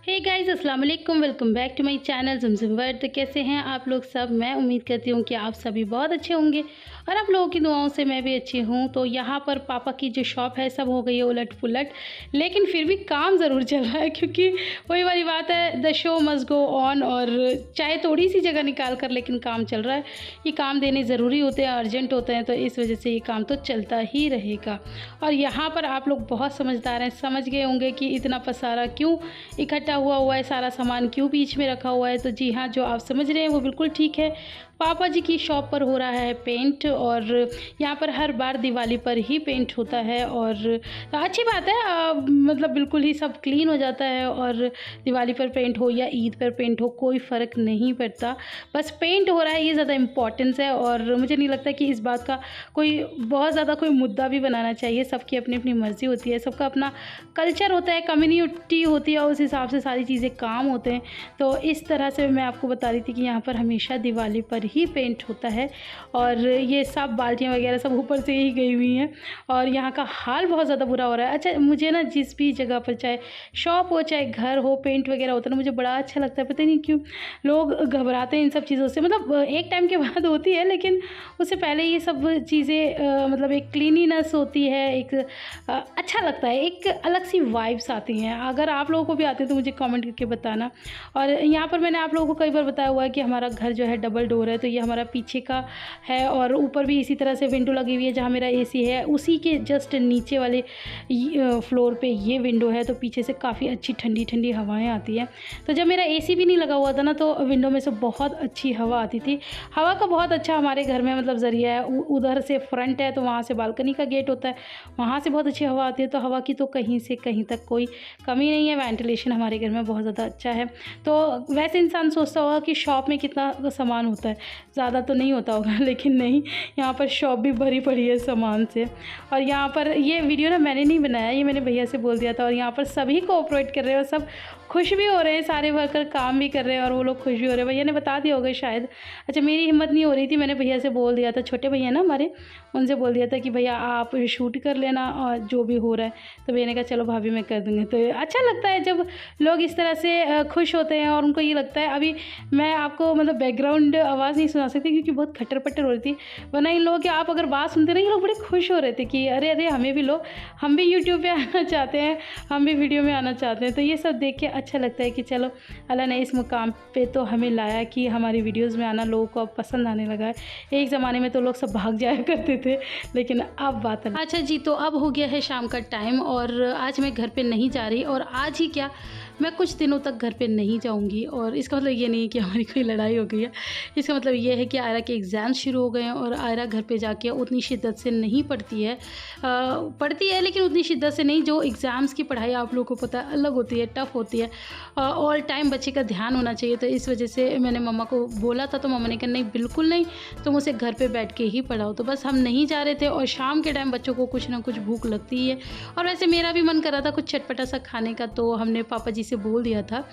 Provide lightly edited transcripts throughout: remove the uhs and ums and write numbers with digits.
हे guys, अस्सलाम वालेकुम। Welcome back to my channel Zamzam world. तो कैसे हैं आप लोग सब? मैं उम्मीद करती हूँ कि आप सभी बहुत अच्छे होंगे और आप लोगों की दुआओं से मैं भी अच्छी हूँ। तो यहाँ पर पापा की जो शॉप है सब हो गई है उलट पुलट, लेकिन फिर भी काम ज़रूर चल रहा है क्योंकि वही वाली बात है, the show must go on. और चाहे थोड़ी सी जगह निकाल कर, लेकिन काम चल रहा है। ये काम देने ज़रूरी होते हैं, अर्जेंट होते हैं, तो इस वजह से ये काम तो चलता ही रहेगा। और यहाँ पर आप लोग बहुत समझदार हैं, समझ गए होंगे कि इतना पसारा क्यों इकट्ठा हुआ है, सारा सामान क्यों बीच में रखा हुआ है। तो जी हाँ, जो आप समझ रहे हैं वो बिल्कुल ठीक है। पापा जी की शॉप पर हो रहा है पेंट, और यहाँ पर हर बार दिवाली पर ही पेंट होता है। और तो अच्छी बात है, मतलब बिल्कुल ही सब क्लीन हो जाता है। और दिवाली पर पेंट हो या ईद पर पेंट हो, कोई फ़र्क नहीं पड़ता, बस पेंट हो रहा है ये ज़्यादा इम्पोर्टेंस है। और मुझे नहीं लगता कि इस बात का कोई बहुत ज़्यादा कोई मुद्दा भी बनाना चाहिए। सबकी अपनी अपनी मर्ज़ी होती है, सबका अपना कल्चर होता है, कम्युनिटी होती है, उस हिसाब से सारी चीज़ें काम होते हैं। तो इस तरह से मैं आपको बता रही थी कि यहाँ पर हमेशा दिवाली पर ही पेंट होता है। और ये सब बाल्टियाँ वगैरह सब ऊपर से ही गई हुई हैं और यहाँ का हाल बहुत ज़्यादा बुरा हो रहा है। अच्छा, मुझे ना जिस भी जगह पर, चाहे शॉप हो चाहे घर हो, पेंट वगैरह होता है ना, मुझे बड़ा अच्छा लगता है। पता नहीं क्यों लोग घबराते हैं इन सब चीज़ों से। मतलब एक टाइम के बाद होती है, लेकिन उससे पहले ये सब चीज़ें मतलब एक क्लीनिनेस होती है, एक अच्छा लगता है, एक अलग सी वाइब्स आती हैं। अगर आप लोगों को भी आती है तो मुझे कमेंट करके बताना। और यहाँ पर मैंने आप लोगों को कई बार बताया हुआ है कि हमारा घर जो है डबल डोर है, तो ये हमारा पीछे का है। और ऊपर भी इसी तरह से विंडो लगी हुई है, जहाँ मेरा एसी है उसी के जस्ट नीचे वाले फ्लोर पे ये विंडो है। तो पीछे से काफ़ी अच्छी ठंडी ठंडी हवाएं आती हैं। तो जब मेरा एसी भी नहीं लगा हुआ था ना, तो विंडो में से बहुत अच्छी हवा आती थी। हवा का बहुत अच्छा हमारे घर में मतलब ज़रिया है। उधर से फ्रंट है, तो वहाँ से बालकनी का गेट होता है, वहाँ से बहुत अच्छी हवा आती है। तो हवा की तो कहीं से कहीं तक कोई कमी नहीं है। वेंटिलेशन हमारे घर में बहुत ज़्यादा अच्छा है। तो वैसे इंसान सोचता होगा कि शॉप में कितना सामान होता है, ज़्यादा तो नहीं होता होगा, लेकिन नहीं, यहाँ पर शॉप भी भरी पड़ी है सामान से। और यहाँ पर ये वीडियो ना मैंने नहीं बनाया, ये मैंने भैया से बोल दिया था। और यहाँ पर सभी कोऑपरेट कर रहे हैं और सब खुश भी हो रहे हैं, सारे वर्कर काम भी कर रहे हैं और वो लोग खुश भी हो रहे हैं। भैया ने बता दिया होगा शायद। अच्छा, मेरी हिम्मत नहीं हो रही थी, मैंने भैया से बोल दिया था, छोटे भैया ना हमारे, उनसे बोल दिया था कि भैया आप शूट कर लेना और जो भी हो रहा है। तो भैया ने कहा चलो भाभी मैं कर दूँगी। तो अच्छा लगता है जब लोग इस तरह से खुश होते हैं और उनको ये लगता है। अभी मैं आपको मतलब बैकग्राउंड आवाज़ नहीं सुना सकती क्योंकि बहुत खट्टर पट्टर हो रही थी, वरना इन लोगों की आप अगर बात सुनते ना, ये लोग बड़े खुश हो रहे थे कि अरे अरे हमें भी लो, हम भी यूट्यूब पे आना चाहते हैं, हम भी वीडियो में आना चाहते हैं। तो ये सब देख के अच्छा लगता है कि चलो अल्लाह ने इस मुकाम पे तो हमें लाया कि हमारी वीडियोज़ में आना लोगों को अब पसंद आने लगा है। एक ज़माने में तो लोग सब भाग जाया करते थे, लेकिन अब बात है। अच्छा जी, तो अब हो गया है शाम का टाइम और आज मैं घर पे नहीं जा रही। और आज ही क्या, मैं कुछ दिनों तक घर पे नहीं जाऊंगी। और इसका मतलब ये नहीं है कि हमारी कोई लड़ाई हो गई है, इसका मतलब ये है कि आयरा के एग्ज़ाम शुरू हो गए हैं और आयरा घर पे जाके उतनी शिद्दत से नहीं पढ़ती है। पढ़ती है लेकिन उतनी शिद्दत से नहीं। जो एग्ज़ाम्स की पढ़ाई आप लोगों को पता है अलग होती है, टफ़ होती है। ऑल टाइम बच्चे का ध्यान होना चाहिए। तो इस वजह से मैंने मम्मा को बोला था, तो मम्मा ने कहा नहीं बिल्कुल नहीं, तुम उसे घर पर बैठ के ही पढ़ाओ। तो बस हम नहीं जा रहे थे। और शाम के टाइम बच्चों को कुछ ना कुछ भूख लगती है, और वैसे मेरा भी मन कर रहा था कुछ चटपटा सा खाने का। तो हमने पापा जी से बोल दिया था,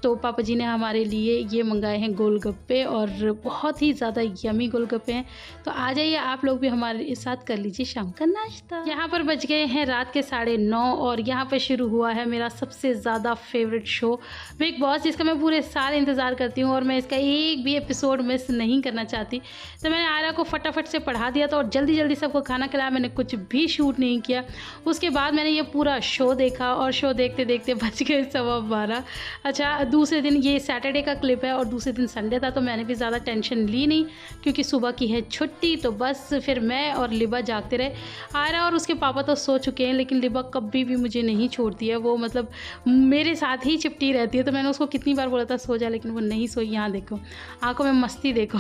तो पापा जी ने हमारे लिए ये मंगाए हैं गोलगप्पे, और बहुत ही ज़्यादा यमी गोलगप्पे हैं। तो आ जाइए आप लोग भी हमारे साथ कर लीजिए शाम का नाश्ता। यहाँ पर बज गए हैं रात के 9:30 और यहाँ पर शुरू हुआ है मेरा सबसे ज़्यादा फेवरेट शो बिग बॉस, जिसका मैं पूरे साल इंतज़ार करती हूँ और मैं इसका एक भी एपिसोड मिस नहीं करना चाहती। तो मैंने आयरा को फटाफट से पढ़ा दिया था और जल्दी जल्दी सबको खाना खिलाया। मैंने कुछ भी शूट नहीं किया। उसके बाद मैंने ये पूरा शो देखा और शो देखते देखते बज गए 12:15। अच्छा, दूसरे दिन ये सैटरडे का क्लिप है और दूसरे दिन संडे था, तो मैंने भी ज़्यादा टेंशन ली नहीं क्योंकि सुबह की है छुट्टी। तो बस फिर मैं और लिबा जागते रहे। आयरा और उसके पापा तो सो चुके हैं, लेकिन लिबा कभी भी मुझे नहीं छोड़ती है, वो मतलब मेरे साथ ही चिपटी रहती है। तो मैंने उसको कितनी बार बोला था सो जा, लेकिन वो नहीं सोई। यहाँ देखो आंखों में मस्ती देखो।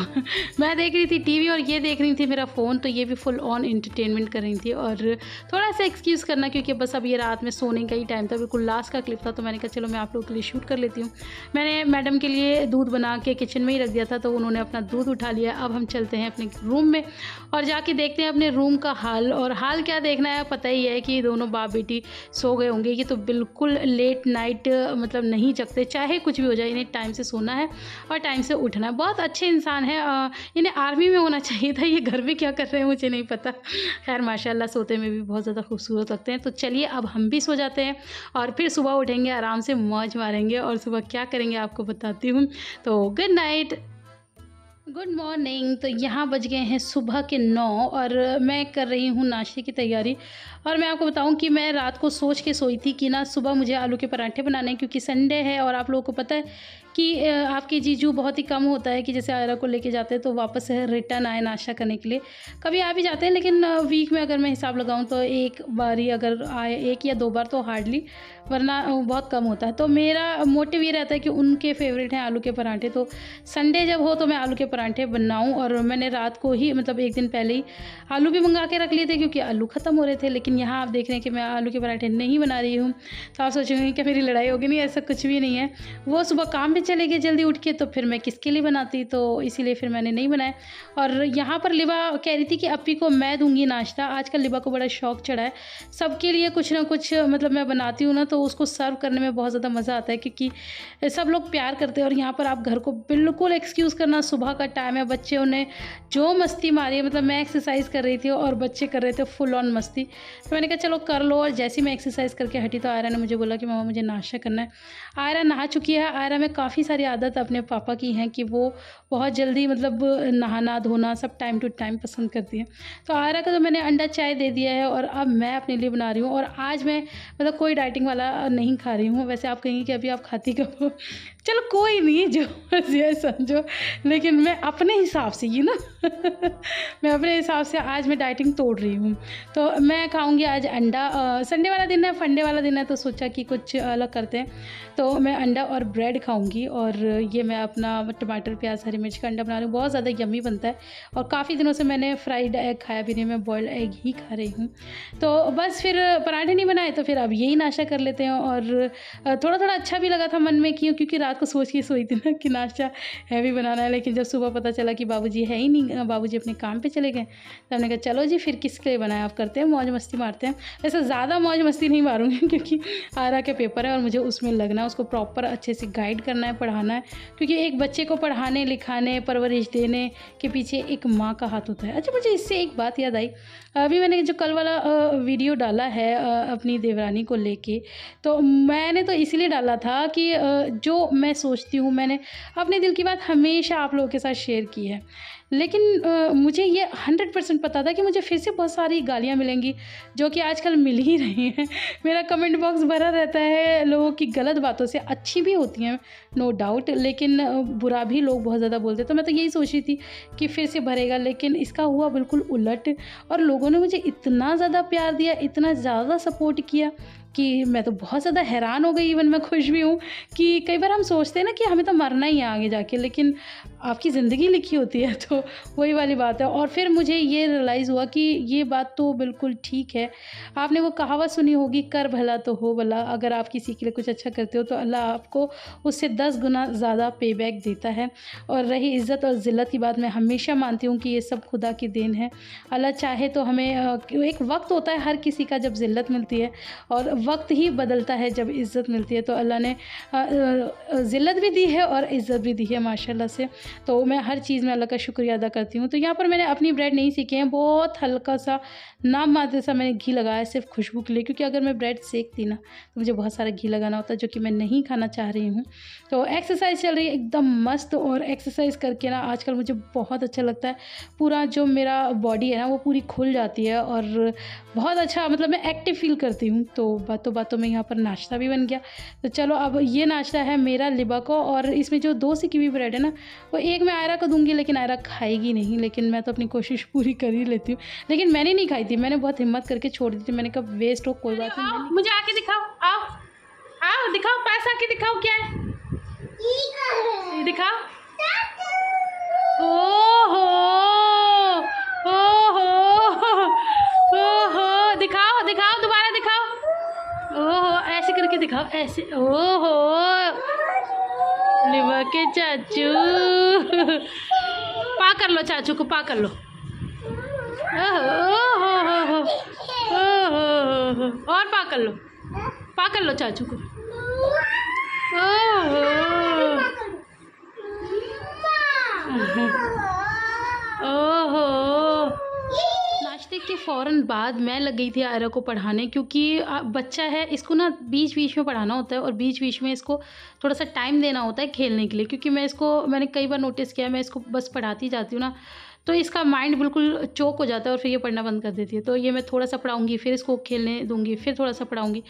मैं देख रही थी टीवी और ये देख रही थी मेरा फ़ोन, तो ये भी फुल ऑन एंटरटेनमेंट कर रही थी। और थोड़ा सा एक्सक्यूज़ करना क्योंकि बस अब ये रात में सोने का ही टाइम था, बिल्कुल लास्ट का क्लिप था। तो मैंने कहा चलो मैं आप लोगों के लिए शूट कर लेती हूँ। मैंने मैडम के लिए दूध बना के किचन में ही रख दिया था, तो उन्होंने अपना दूध उठा लिया। अब हम चलते हैं अपने रूम में और जाके देखते हैं अपने रूम का हाल। और हाल क्या देखना है, पता ही है कि दोनों बाप बेटी सो गए होंगे। ये तो बिल्कुल लेट नाइट मतलब नहीं जगते, चाहे कुछ भी हो जाए, इन्हें टाइम से सोना है और टाइम से उठना है। बहुत अच्छे इंसान हैं, इन्हें आर्मी में होना चाहिए था। ये घर में क्या कर रहे हैं मुझे नहीं पता। खैर माशाल्लाह सोते में भी बहुत ज़्यादा खूबसूरत लगते हैं। तो चलिए अब हम भी सो जाते हैं और फिर सुबह उठेंगे आराम से मौज मारेंगे और सुबह क्या करेंगे आपको बताती हूँ। तो गुड नाइट, गुड मॉर्निंग। तो यहाँ बज गए हैं सुबह के 9 और मैं कर रही हूँ नाश्ते की तैयारी। और मैं आपको बताऊँ कि मैं रात को सोच के सोई थी कि ना सुबह मुझे आलू के पराठे बनाने हैं, क्योंकि संडे है और आप लोगों को पता है कि आपके जीजू बहुत ही कम होता है कि जैसे आयरा को लेके जाते हैं तो वापस रिटर्न आए नाश्ता करने के लिए। कभी आ भी जाते हैं, लेकिन वीक में अगर मैं हिसाब लगाऊं तो एक बार ही अगर आए, 1 या 2 बार तो हार्डली, वरना बहुत कम होता है। तो मेरा मोटिव ये रहता है कि उनके फेवरेट हैं आलू के पराठे, तो संडे जब हो तो मैं आलू के पराठे बनाऊं। और मैंने रात को ही मतलब 1 दिन पहले ही आलू भी मंगा के रख लिए थे, क्योंकि आलू ख़त्म हो रहे थे। लेकिन यहाँ आप देख रहे हैं कि मैं आलू के पराठे नहीं बना रही हूँ, तो आप सोचेंगे कि मेरी लड़ाई होगी। नहीं, ऐसा कुछ भी नहीं है। वो सुबह काम पे चले गए जल्दी उठ के, तो फिर मैं किसके लिए बनाती, तो इसीलिए फिर मैंने नहीं बनाया। और यहाँ पर लिबा कह रही थी कि अप्पी को मैं दूंगी नाश्ता। आजकल लिबा को बड़ा शौक चढ़ा है, सबके लिए कुछ ना कुछ मतलब मैं बनाती हूँ ना, तो उसको सर्व करने में बहुत ज़्यादा मज़ा आता है, क्योंकि सब लोग प्यार करते हैं। और यहाँ पर आप घर को बिल्कुल एक्सक्यूज़ करना, सुबह का टाइम है, बच्चे ने जो मस्ती मारी है, मतलब मैं एक्सरसाइज कर रही थी और बच्चे कर रहे थे फुल ऑन मस्ती। तो मैंने कहा चलो कर लो। और जैसे ही मैं एक्सरसाइज करके हटी तो आयरा ने मुझे बोला कि मम्मा मुझे नाश्ता करना है। आयरा नहा चुकी है। आयरा में काफ़ी सारी आदत अपने पापा की हैं कि वो बहुत जल्दी मतलब नहाना धोना सब टाइम टू टाइम पसंद करती है। तो आयरा का तो मैंने अंडा चाय दे दिया है और अब मैं अपने लिए बना रही हूँ। और आज मैं मतलब कोई डाइटिंग वाला नहीं खा रही हूँ। वैसे आप कहेंगे कि अभी आप खाती कब हो, चलो कोई नहीं, जो ये समझो, लेकिन मैं अपने हिसाब से ये ना मैं अपने हिसाब से आज मैं डाइटिंग तोड़ रही हूँ। तो मैं खाऊंगी आज अंडा। संडे वाला दिन है, फंडे वाला दिन है, तो सोचा कि कुछ अलग करते हैं। तो मैं अंडा और ब्रेड खाऊंगी। और ये मैं अपना टमाटर प्याज हरी मिर्च का अंडा बना रही हूँ, बहुत ज़्यादा यम्मी बनता है। और काफ़ी दिनों से मैंने फ्राइड एग खाया भी नहीं, मैं बॉयल्ड एग ही खा रही हूँ। तो बस फिर पराठे नहीं बनाए, तो फिर अब यही नाश्ता कर लेते हैं। और थोड़ा थोड़ा अच्छा भी लगा था मन में, क्योंकि रात को सोच के सोई थी ना कि नाश्ता हैवी बनाना है। लेकिन जब सुबह पता चला कि बाबूजी है ही नहीं, बाबूजी अपने काम पे चले गए, तो हमने कहा चलो जी फिर किसके लिए बनाया, आप करते हैं मौज मस्ती मारते हैं। वैसे ज़्यादा मौज मस्ती नहीं मारूंगी, क्योंकि आयरा के पेपर है और मुझे उसमें लगना है, उसको प्रॉपर अच्छे से गाइड करना है, पढ़ाना है। क्योंकि एक बच्चे को पढ़ाने लिखाने परवरिश देने के पीछे एक माँ का हाथ होता है। अच्छा, मुझे इससे एक बात याद आई, अभी मैंने जो कल वाला वीडियो डाला है अपनी देवरानी को लेके, तो मैंने तो इसलिए डाला था कि जो मैं सोचती हूँ, मैंने अपने दिल की बात हमेशा आप लोगों के साथ शेयर की है। लेकिन मुझे ये 100% पता था कि मुझे फिर से बहुत सारी गालियाँ मिलेंगी, जो कि आजकल मिल ही रही हैं। मेरा कमेंट बॉक्स भरा रहता है लोगों की गलत बातों से, अच्छी भी होती हैं नो डाउट, लेकिन बुरा भी लोग बहुत ज़्यादा बोलते हैं। तो मैं तो यही सोच रही थी कि फिर से भरेगा, लेकिन इसका हुआ बिल्कुल उलट। और लोगों ने मुझे इतना ज़्यादा प्यार दिया, इतना ज़्यादा सपोर्ट किया कि मैं तो बहुत ज़्यादा हैरान हो गई। इवन मैं खुश भी हूँ कि कई बार हम सोचते हैं ना कि हमें तो मरना ही है आगे जाके, लेकिन आपकी ज़िंदगी लिखी होती है, तो वही वाली बात है। और फिर मुझे ये रियलाइज़ हुआ कि ये बात तो बिल्कुल ठीक है। आपने वो कहावत सुनी होगी, कर भला तो हो भला। अगर आप किसी के लिए कुछ अच्छा करते हो तो अल्लाह आपको उससे 10 गुना ज़्यादा पे बैक देता है। और रही इज़्ज़त और ज़िल्लत की बात, मैं हमेशा मानती हूँ कि ये सब खुदा की देन है। अल्लाह चाहे तो हमें एक वक्त होता है हर किसी का जब ज़िल्लत मिलती है, और वक्त ही बदलता है जब इज़्ज़त मिलती है। तो अल्लाह ने ज़िल्लत भी दी है और इज़्ज़त भी दी है माशाल्लाह से। तो मैं हर चीज़ में अल्लाह का शुक्रिया अदा करती हूँ। तो यहाँ पर मैंने अपनी ब्रेड नहीं सेकी है, बहुत हल्का सा नाम मात्र सा मैंने घी लगाया सिर्फ खुशबू के लिए, क्योंकि अगर मैं ब्रेड सेकती ना तो मुझे बहुत सारा घी लगाना होता, जो कि मैं नहीं खाना चाह रही हूँ। तो एक्सरसाइज चल रही है एकदम मस्त, और एक्सरसाइज करके ना आजकल मुझे बहुत अच्छा लगता है। पूरा जो मेरा बॉडी है ना वो पूरी खुल जाती है और बहुत अच्छा मतलब मैं एक्टिव फील करती हूँ। तो बातों बातों में यहाँ पर नाश्ता भी बन गया। तो चलो अब ये नाश्ता है मेरा लिबा को, और इसमें जो 2 सिकी हुई ब्रेड है ना वो एक मैं आयरा को दूंगी, लेकिन आयरा खाएगी नहीं। लेकिन मैं तो अपनी कोशिश पूरी कर ही लेती हूँ। लेकिन मैंने नहीं खाई थी, मैंने बहुत हिम्मत करके छोड़ दी थी। मैंने कहा वेस्ट हो कोई बात नहीं। मुझे आके दिखाओ, आओ आओ दिखाओ, पास आके दिखाओ क्या है, दिखाओ। ओहो ओहो ओहो, दिखाओ दिखाओ, दोबारा दिखाओ। ओहो, ऐसे करके दिखाओ, ऐसे। ओहो लिबा के चाचू, पा कर लो चाचू को, पा कर लो। ओहो और पा कर लो, पा कर लो चाचू को। ओहो ओहो, नाश्ते के फ़ौरन बाद मैं लग गई थी आयरा को पढ़ाने, क्योंकि बच्चा है, इसको ना बीच-बीच में पढ़ाना होता है और बीच-बीच में इसको थोड़ा-सा टाइम देना होता है खेलने के लिए। क्योंकि मैंने कई बार नोटिस किया है, मैं इसको बस पढ़ाती जाती हूँ ना, तो इसका माइंड बिल्कुल चोक हो जाता है और फिर ये पढ़ना बंद कर देती है। तो ये मैं थोड़ा-सा पढ़ाऊँगी, फिर इसको खेलने दूँगी, फिर थोड़ा-सा पढ़ाऊँगी,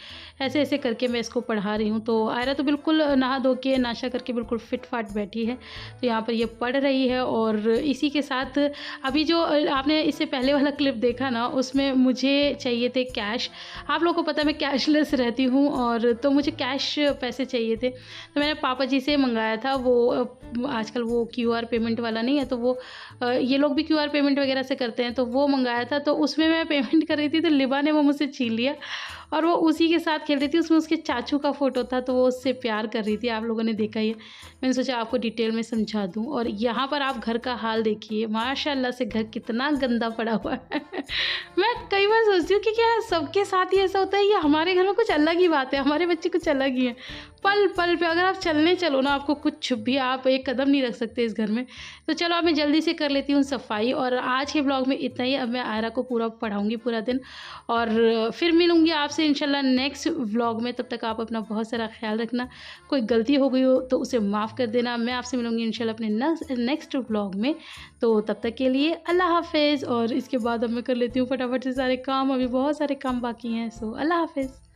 ऐसे-ऐसे करके मैं इसको पढ़ा रही हूँ। तो आयरा तो बिल्कुल नहा धो के, नाश्ता करके बिल्कुल फिट-फाट बैठी है। तो यहाँ पर ये पढ़ रही है और इसी के साथ अभी जो आपने इससे पहले वाला क्लिप देखा ना, उसमें मुझे चाहिए थे कैश। आप लोगों को पता है मैं कैशलेस रहती हूँ, और तो मुझे कैश पैसे चाहिए थे। तो मैंने पापा जी से मँगाया था, वो आजकल वो क्यूआर पेमेंट वाला नहीं है, तो वो ये लोग भी क्यूआर पेमेंट वगैरह से करते हैं, तो वो मँगाया था। तो उसमें मैं पेमेंट कर रही थी, तो लिबा ने वो मुझसे छीन लिया और वो उसी के साथ खेल रही थी। उसमें उसके चाचू का फ़ोटो था, तो वो उससे प्यार कर रही थी। आप लोगों ने देखा ही है। मैंने सोचा आपको डिटेल में समझा दूँ। और यहाँ पर आप घर का हाल देखिए, माशाल्लाह से घर कितना गंदा पड़ा हुआ है। मैं कई बार सोचती हूँ कि क्या सबके साथ ही ऐसा होता है, या हमारे घर में कुछ अलग ही बात है, हमारे बच्चे कुछ अलग ही हैं। पल-पल पे अगर आप चलने चलो ना, आपको कुछ भी, आप एक कदम नहीं रख सकते इस घर में। तो चलो अब मैं जल्दी से कर लेती हूँ सफाई, और आज के ब्लॉग में इतना ही। अब मैं आयरा को पूरा पढ़ाऊँगी पूरा दिन, और फिर मिलूँगी आपसे इंशाल्लाह नेक्स्ट व्लॉग में। तब तक आप अपना बहुत सारा ख्याल रखना। कोई गलती हो गई हो तो उसे माफ़ कर देना। मैं आपसे मिलूँगी इंशाल्लाह अपने नेक्स्ट व्लॉग में। तो तब तक के लिए अल्लाह हाफ़िज़। और इसके बाद अब मैं कर लेती हूँ फटाफट से सारे काम, अभी बहुत सारे काम बाकी हैं। सो अल्लाह हाफ़िज़।